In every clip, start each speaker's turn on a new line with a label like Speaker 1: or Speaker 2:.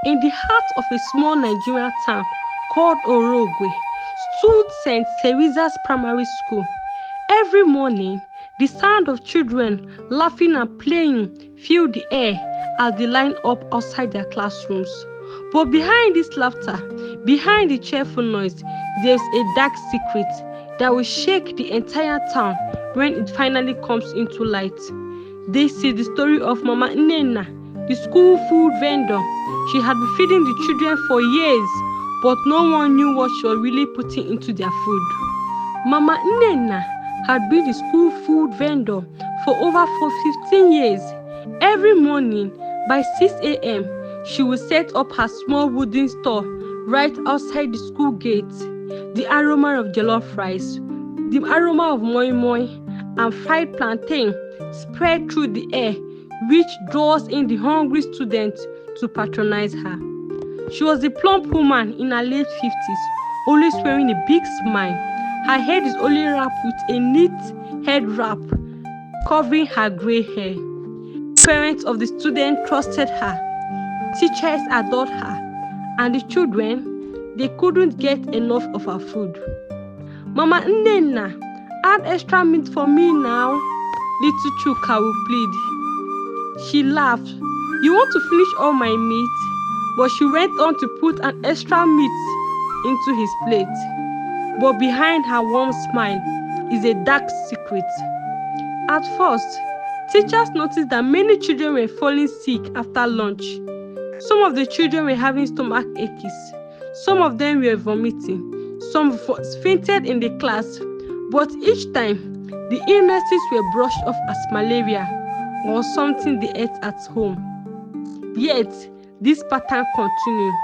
Speaker 1: In the heart of a small Nigerian town called Orogwe stood St. Teresa's Primary School. Every morning, the sound of children laughing and playing filled the air as they lined up outside their classrooms. But behind this laughter, behind the cheerful noise, there's a dark secret that will shake the entire town when it finally comes into light. This is the story of Mama Nnenna, the school food vendor. She had been feeding the children for years, but no one knew what she was really putting into their food. Mama Nnenna had been the school food vendor for over 15 years. Every morning by 6 a.m., she would set up her small wooden store right outside the school gate. The aroma of jollof rice, the aroma of moi moi, and fried plantain spread through the air, which draws in the hungry students to patronize her. She was a plump woman in her late 50s, always wearing a big smile. Her head is only wrapped with a neat head wrap covering her gray hair. Parents of the students trusted her, teachers adored her, and the children, they couldn't get enough of her food. Mama Nnenna, add extra meat for me now, little Chuka will plead. She laughed. You want to finish all my meat? But she went on to put an extra meat into his plate. But behind her warm smile is a dark secret. At first, teachers noticed that many children were falling sick after lunch. Some of the children were having stomach aches. Some of them were vomiting. Some fainted in the class. But each time, the illnesses were brushed off as malaria or something they ate at home. Yet, this pattern continued.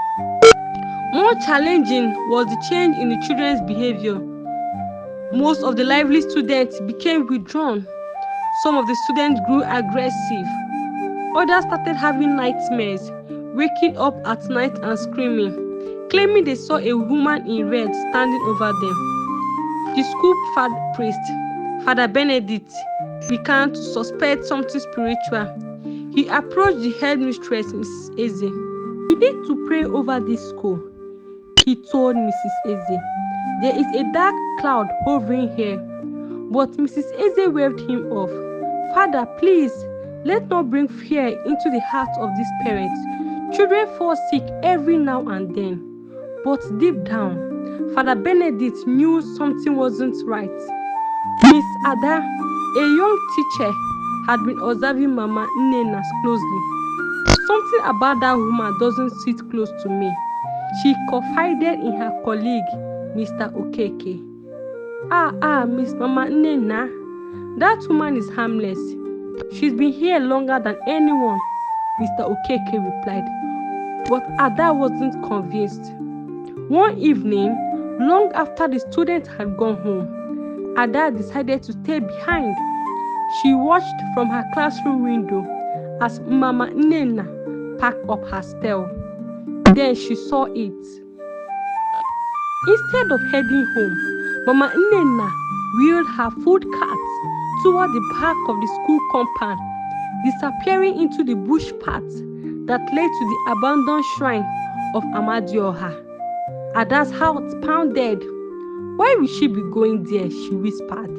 Speaker 1: More challenging was the change in the children's behavior. Most of the lively students became withdrawn. Some of the students grew aggressive. Others started having nightmares, waking up at night and screaming, claiming they saw a woman in red standing over them. The school priest, Father Benedict, began to suspect something spiritual. He approached the headmistress, Mrs. Eze. "We need to pray over this school," he told Mrs. Eze. "There is a dark cloud hovering here." But Mrs. Eze waved him off. "Father, please, let's not bring fear into the hearts of these parents. Children fall sick every now and then." But deep down, Father Benedict knew something wasn't right. Miss Ada, a young teacher, had been observing Mama Nnenna closely. "Something about that woman doesn't sit close to me," she confided in her colleague, Mr. Okeke. Miss Mama Nnenna, that woman is harmless. She's been here longer than anyone," Mr. Okeke replied. But Ada wasn't convinced. One evening, long after the students had gone home, Ada decided to stay behind. She watched from her classroom window as Mama Nnenna packed up her spell. Then she saw it. Instead of heading home, Mama Nnenna wheeled her food cart toward the back of the school compound, disappearing into the bush path that led to the abandoned shrine of Amadioha. Ada's heart pounded. "Why would she be going there?" she whispered.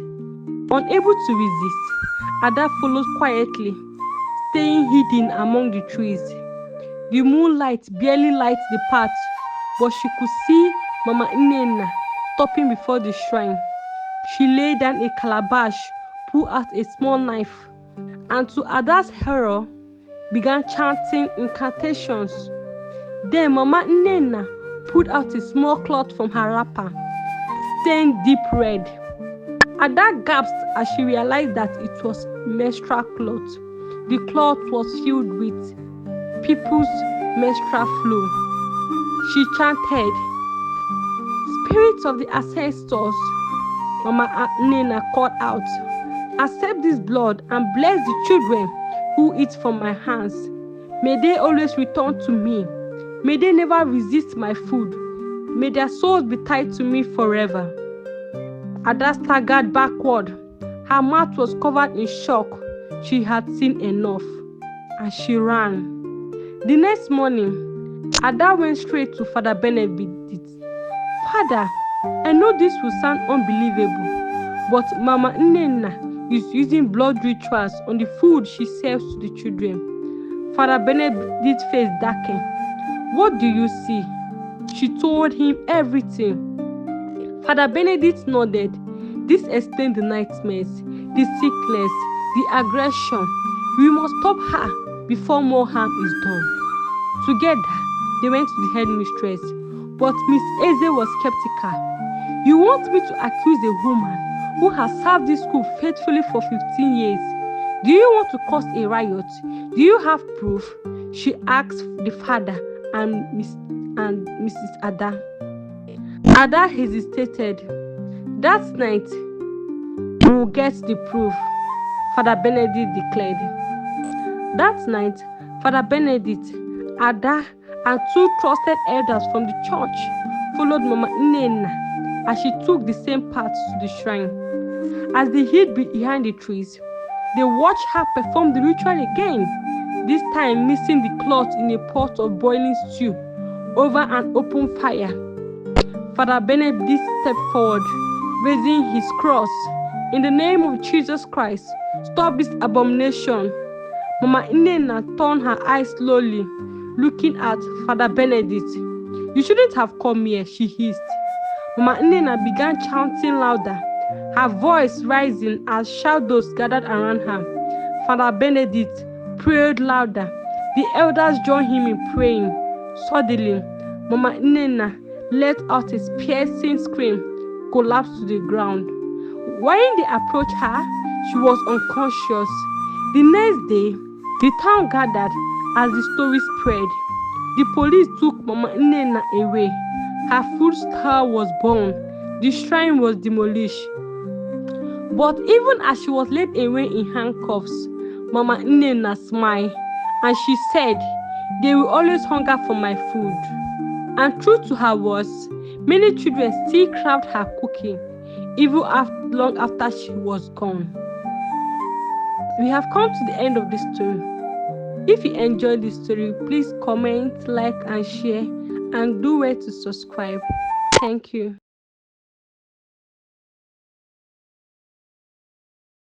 Speaker 1: Unable to resist, Ada followed quietly, staying hidden among the trees. The moonlight barely lighted the path, but she could see Mama Nnenna stopping before the shrine. She laid down a calabash, pulled out a small knife, and to Ada's horror, began chanting incantations. Then Mama Nnenna pulled out a small cloth from her wrapper, stained deep red. Ada gasped as she realized that it was menstrual cloth. The cloth was filled with people's menstrual flow. She chanted, "Spirits of the ancestors," Mama Nnenna called out, "accept this blood and bless the children who eat from my hands. May they always return to me. May they never resist my food. May their souls be tied to me forever." Ada staggered backward. Her mouth was covered in shock. She had seen enough, and she ran. The next morning, Ada went straight to Father Benedict. Father, I know this will sound unbelievable, but Mama Nnenna is using blood rituals on the food she serves to the children. Father Benedict's face darkened. What do you see? She told him everything. Father Benedict nodded. This explained the nightmares, the sickness, the aggression. We must stop her before more harm is done. Together, they went to the headmistress, but Miss Eze was skeptical. You want me to accuse a woman who has served this school faithfully for 15 years? Do you want to cause a riot? Do you have proof? She asked the father and Mrs. Ada. Ada hesitated. That night, we will get the proof, Father Benedict declared. That night, Father Benedict, Ada, and two trusted elders from the church followed Mama Nnenna as she took the same path to the shrine. As they hid behind the trees, they watched her perform the ritual again, this time mixing the cloth in a pot of boiling stew over an open fire. Father Benedict stepped forward, raising his cross. In the name of Jesus Christ, stop this abomination. Mama Nnenna turned her eyes slowly, looking at Father Benedict. You shouldn't have come here, she hissed. Mama Nnenna began chanting louder, her voice rising as shadows gathered around her. Father Benedict prayed louder. The elders joined him in praying. Suddenly, Mama Nnenna let out a piercing scream, collapsed to the ground. When they approached her, she was unconscious. The next day, the town gathered as the story spread. The police took Mama Nnenna away. Her food stall was burned. The shrine was demolished. But even as she was led away in handcuffs, Mama Nnenna smiled and she said, "They will always hunger for my food." And true to her words, many children still craved her cooking, even long after she was gone. We have come to the end of this story. If you enjoyed this story, please comment, like, and share, and do well to subscribe. Thank you.